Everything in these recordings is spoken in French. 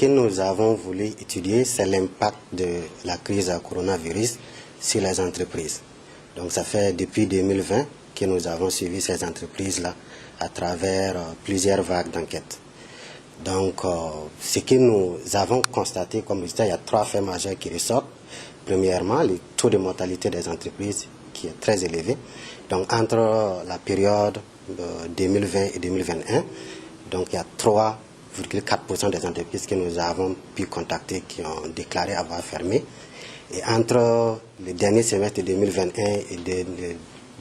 que nous avons voulu étudier, c'est l'impact de la crise du coronavirus sur les entreprises. Donc ça fait depuis 2020 que nous avons suivi ces entreprises-là à travers plusieurs vagues d'enquête. Donc ce que nous avons constaté comme résultat, il y a 3 faits majeurs qui ressortent. Premièrement, le taux de mortalité des entreprises qui est très élevé. Donc entre la période 2020 et 2021, donc il y a 3,4% des entreprises que nous avons pu contacter qui ont déclaré avoir fermé. Et entre le dernier semestre de 2021 et de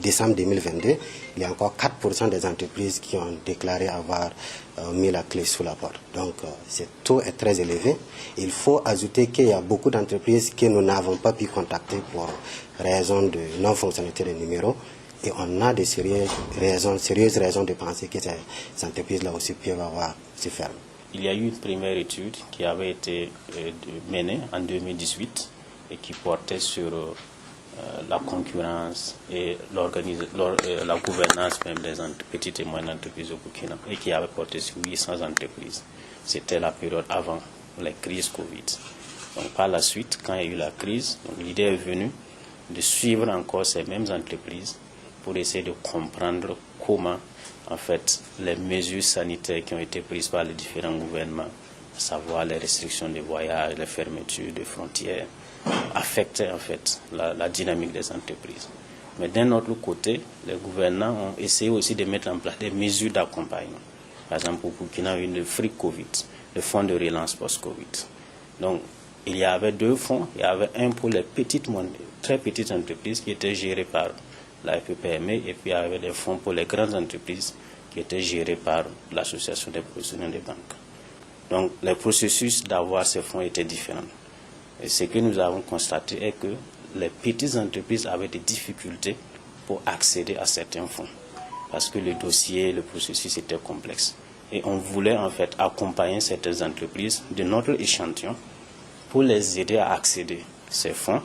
décembre 2022, il y a encore 4% des entreprises qui ont déclaré avoir mis la clé sous la porte. Donc ce taux est très élevé. Il faut ajouter qu'il y a beaucoup d'entreprises que nous n'avons pas pu contacter pour raison de non-fonctionnalité des numéros. Et on a de sérieuses raisons de penser que ces entreprises-là aussi peuvent avoir se fermer. Il y a eu une première étude qui avait été menée en 2018 et qui portait sur la concurrence et la gouvernance même des petites et moyennes entreprises au Burkina et qui avait porté sur 800 entreprises. C'était la période avant la crise Covid. Donc par la suite, quand il y a eu la crise, l'idée est venue de suivre encore ces mêmes entreprises pour essayer de comprendre comment, en fait, les mesures sanitaires qui ont été prises par les différents gouvernements, à savoir les restrictions de voyage, les fermetures de frontières, affectaient en fait la dynamique des entreprises. Mais d'un autre côté, les gouvernants ont essayé aussi de mettre en place des mesures d'accompagnement. Par exemple, au Burkina, il y a eu le Free Covid, le fonds de relance post-Covid. Donc, il y avait 2 fonds. Il y avait un pour les très petites entreprises qui étaient gérées par la FPPME, et puis il y avait des fonds pour les grandes entreprises qui étaient gérés par l'Association des professionnels des banques. Donc les processus d'avoir ces fonds étaient différents. Et ce que nous avons constaté est que les petites entreprises avaient des difficultés pour accéder à certains fonds, parce que le dossier, le processus était complexe. Et on voulait en fait accompagner certaines entreprises de notre échantillon pour les aider à accéder à ces fonds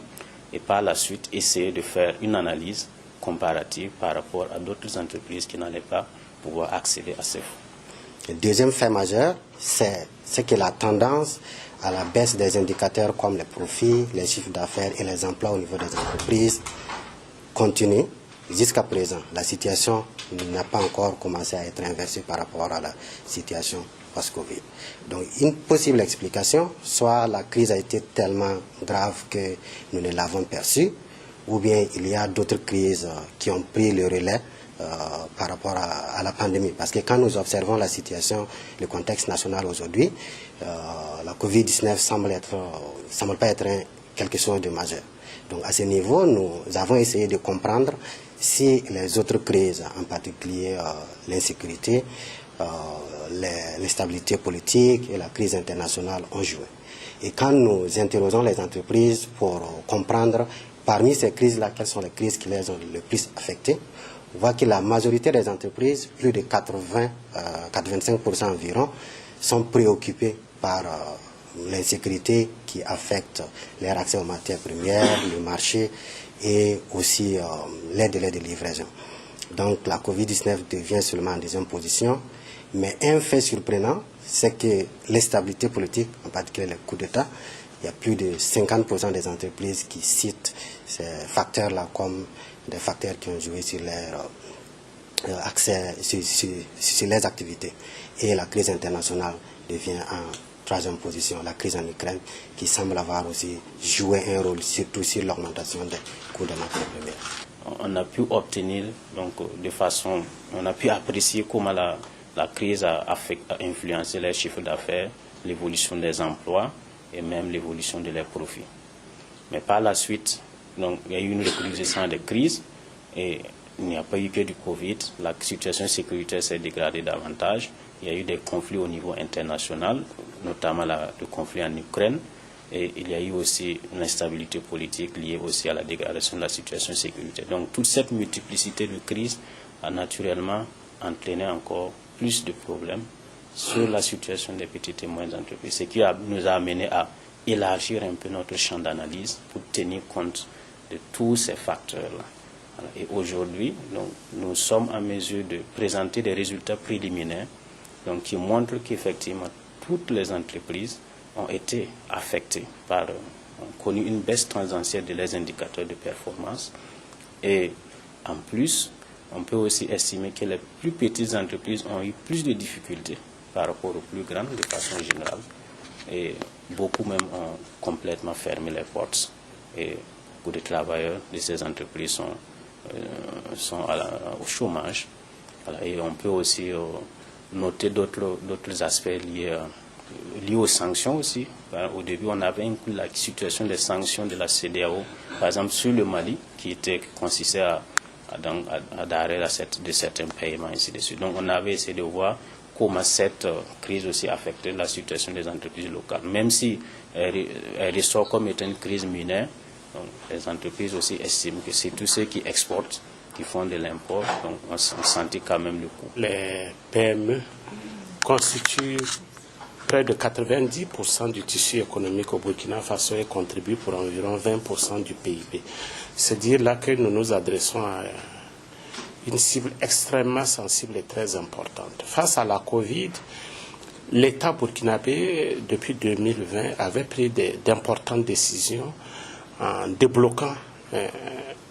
et par la suite essayer de faire une analyse comparative par rapport à d'autres entreprises qui n'allaient pas pouvoir accéder à ces fonds. Le deuxième fait majeur, c'est que la tendance à la baisse des indicateurs comme les profits, les chiffres d'affaires et les emplois au niveau des entreprises continue. Jusqu'à présent, la situation n'a pas encore commencé à être inversée par rapport à la situation post-Covid. Donc une possible explication, soit la crise a été tellement grave que nous ne l'avons perçue, ou bien il y a d'autres crises qui ont pris le relais par rapport à la pandémie. Parce que quand nous observons la situation, le contexte national aujourd'hui, la Covid-19 semble pas être quelque chose de majeur. Donc à ce niveau, nous avons essayé de comprendre si les autres crises, en particulier l'insécurité, l'instabilité politique et la crise internationale ont joué. Et quand nous interrogeons les entreprises pour comprendre parmi ces crises-là, quelles sont les crises qui les ont le plus affectées, on voit que la majorité des entreprises, plus de 85% environ, sont préoccupées par l'insécurité qui affecte leur accès aux matières premières, le marché et aussi les délais de livraison. Donc la Covid-19 devient seulement en deuxième position, mais un fait surprenant, c'est que l'instabilité politique, en particulier les coups d'État, il y a plus de 50% des entreprises qui citent ces facteurs-là comme des facteurs qui ont joué sur leur accès, sur les activités. Et la crise internationale devient en troisième position, la crise en Ukraine, qui semble avoir aussi joué un rôle, surtout sur l'augmentation des coûts de matières premières. On a pu obtenir, donc, on a pu apprécier comment la crise a influencé les chiffres d'affaires, l'évolution des emplois et même l'évolution de leurs profits. Mais par la suite, donc, il y a eu une recrudescence des crises et il n'y a pas eu que du Covid. La situation sécuritaire s'est dégradée davantage. Il y a eu des conflits au niveau international, notamment le conflit en Ukraine. Et il y a eu aussi une instabilité politique liée aussi à la dégradation de la situation sécuritaire. Donc toute cette multiplicité de crises a naturellement entraîné encore plus de problèmes sur la situation des petites et moyennes entreprises, ce qui nous a amené à élargir un peu notre champ d'analyse pour tenir compte de tous ces facteurs-là. Et aujourd'hui, nous sommes en mesure de présenter des résultats préliminaires qui montrent qu'effectivement, toutes les entreprises ont été affectés ont connu une baisse tendancielle de leurs indicateurs de performance. Et en plus, on peut aussi estimer que les plus petites entreprises ont eu plus de difficultés par rapport aux plus grandes de façon générale. Et beaucoup même ont complètement fermé les portes. Et beaucoup de travailleurs de ces entreprises sont au chômage. Voilà. Et on peut aussi noter d'autres aspects liés aux sanctions aussi. Au début, on avait inclus la situation des sanctions de la CEDEAO, par exemple sur le Mali, qui consistait à l'arrêt de certains paiements, ainsi de suite. Donc on avait essayé de voir comment cette crise aussi affectait la situation des entreprises locales. Même si elle ressort comme étant une crise mineure, donc les entreprises aussi estiment que c'est tous ceux qui exportent, qui font de l'import, donc on sentit quand même le coup. Les PME constituent près de 90% du tissu économique au Burkina Faso et contribuent pour environ 20% du PIB. C'est dire là que nous nous adressons à une cible extrêmement sensible et très importante. Face à la Covid, l'État burkinabé, depuis 2020, avait pris d'importantes décisions en débloquant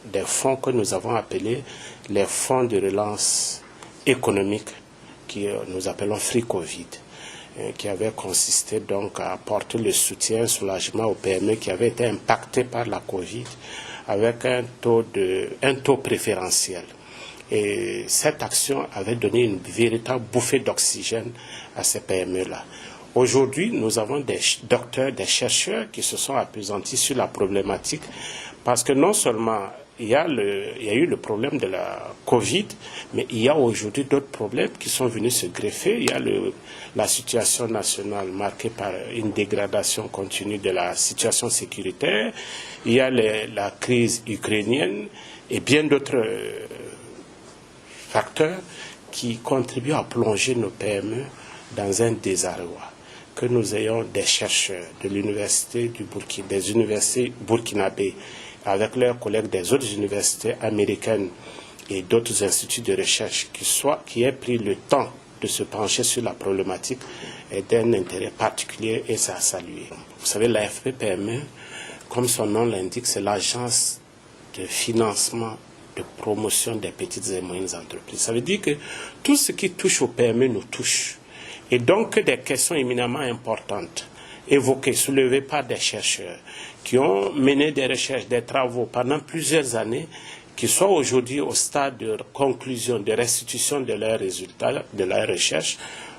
des fonds que nous avons appelés les fonds de relance économique, que nous appelons Free Covid, qui avait consisté donc à apporter le soutien, le soulagement aux PME qui avaient été impactés par la Covid avec un taux préférentiel. Et cette action avait donné une véritable bouffée d'oxygène à ces PME-là. Aujourd'hui, nous avons des docteurs, des chercheurs qui se sont appesantis sur la problématique parce que non seulement il y a eu le problème de la Covid, mais il y a aujourd'hui d'autres problèmes qui sont venus se greffer. Il y a la situation nationale marquée par une dégradation continue de la situation sécuritaire. Il y a la crise ukrainienne et bien d'autres facteurs qui contribuent à plonger nos PME dans un désarroi. Que nous ayons des chercheurs de l'université des universités burkinabées, avec leurs collègues des autres universités américaines et d'autres instituts de recherche qui aient pris le temps de se pencher sur la problématique est d'un intérêt particulier et c'est à saluer. Vous savez, l'AFP-PME, comme son nom l'indique, c'est l'agence de financement de promotion des petites et moyennes entreprises. Ça veut dire que tout ce qui touche aux PME nous touche. Et donc des questions éminemment importantes évoquées, soulevées par des chercheurs qui ont mené des recherches, des travaux pendant plusieurs années, qui soient aujourd'hui au stade de conclusion, de restitution de leurs résultats, de leurs recherches,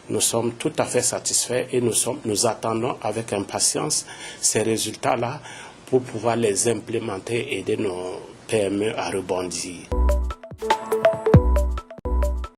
nous sommes tout à fait satisfaits et nous attendons avec impatience ces résultats-là pour pouvoir les implémenter et aider nos PME à rebondir.